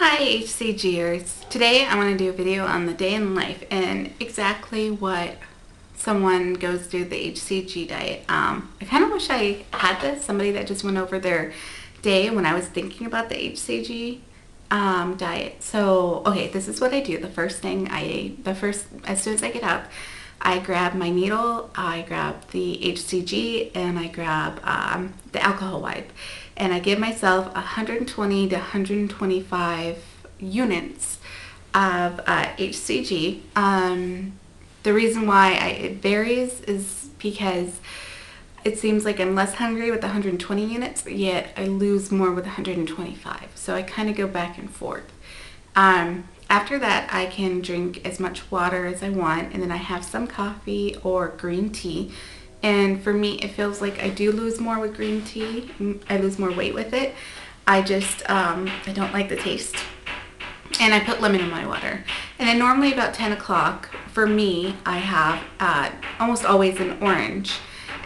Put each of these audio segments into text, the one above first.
Hi HCGers. Today I want to do a video on the day in life and exactly what someone goes through the HCG diet. I kind of wish I had somebody that just went over their day when I was thinking about the HCG diet. So, okay, this is what I do. The first thing as soon as I get up, I grab my needle, I grab the HCG, and I grab the alcohol wipe. And I give myself 120 to 125 units of HCG. The reason why it varies is because it seems like I'm less hungry with 120 units, but yet I lose more with 125. So I kind of go back and forth. After that, I can drink as much water as I want, and then I have some coffee or green tea. And for me, it feels like I do lose more with green tea. I lose more weight with it. I just, I don't like the taste. And I put lemon in my water. And then normally about 10 o'clock, for me, I have almost always an orange.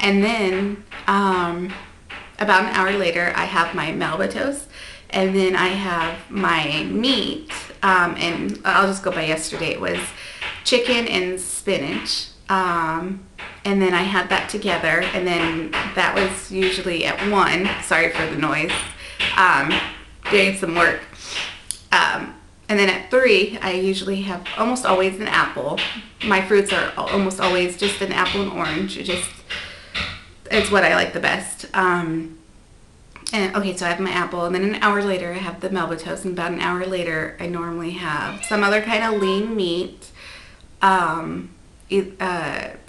And then about an hour later, I have my Melba toast. And then I have my meat. And I'll just go by yesterday. It was chicken and spinach. And then I had that together, and then that was usually at 1, sorry for the noise, doing some work. And then at 3, I usually have almost always an apple. My fruits are almost always just an apple and orange. It's what I like the best. And okay, so I have my apple, and then an hour later I have the Melba toast, and about an hour later I normally have some other kind of lean meat.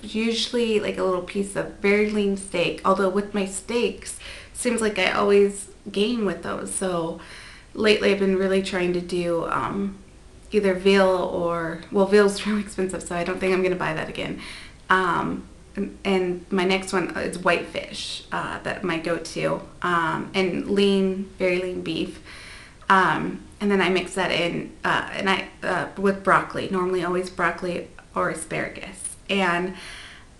Usually like a little piece of very lean steak, although with my steaks seems like I always gain with those. So lately I've been really trying to do either veal or, well, veal's really expensive, so I don't think I'm gonna buy that again. And my next one is whitefish, that my go-to, and lean, very lean beef. And then I mix that in with broccoli, normally always broccoli or asparagus. And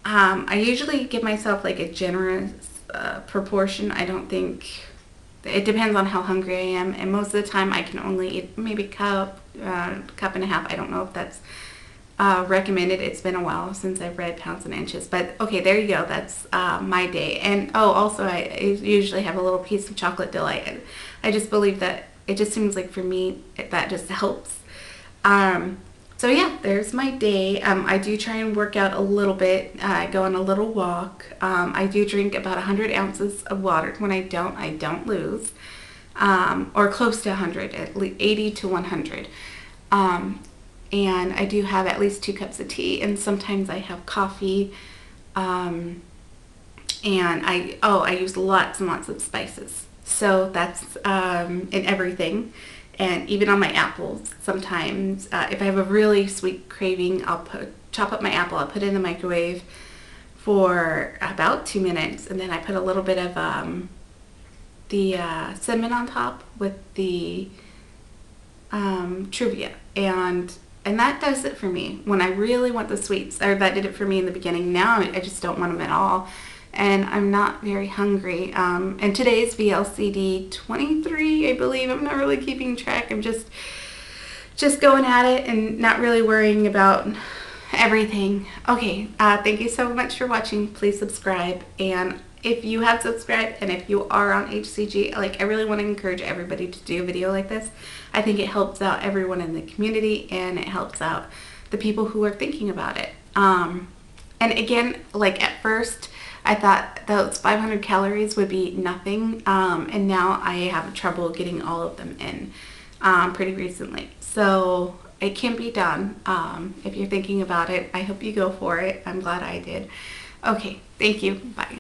I usually give myself like a generous proportion. I don't think, it depends on how hungry I am, and most of the time I can only eat maybe cup and a half. I don't know if that's recommended. It's been a while since I've read pounds and inches, but okay, there you go. That's my day. And oh, also I usually have a little piece of chocolate delight. I just believe that it just seems like for me that just helps. So yeah, there's my day. I do try and work out a little bit. I go on a little walk. I do drink about 100 ounces of water. When I don't lose, or close to 100, at least 80 to 100. And I do have at least 2 cups of tea, and sometimes I have coffee. And I use lots and lots of spices. So that's in everything. And even on my apples, sometimes if I have a really sweet craving, I'll chop up my apple, I'll put it in the microwave for about 2 minutes, and then I put a little bit of the cinnamon on top with the Truvia, and that does it for me when I really want the sweets. Or that did it for me in the beginning. Now I just don't want them at all, and I'm not very hungry. And today's VLCD 23, I believe. I'm not really keeping track. I'm just going at it and not really worrying about everything. Okay, thank you so much for watching. Please subscribe, and if you have subscribed and if you are on HCG, like, I really want to encourage everybody to do a video like this. I think it helps out everyone in the community, and it helps out the people who are thinking about it. And again, like, at first I thought those 500 calories would be nothing, and now I have trouble getting all of them in pretty recently. So it can be done. If you're thinking about it, I hope you go for it. I'm glad I did. Okay, thank you. Bye.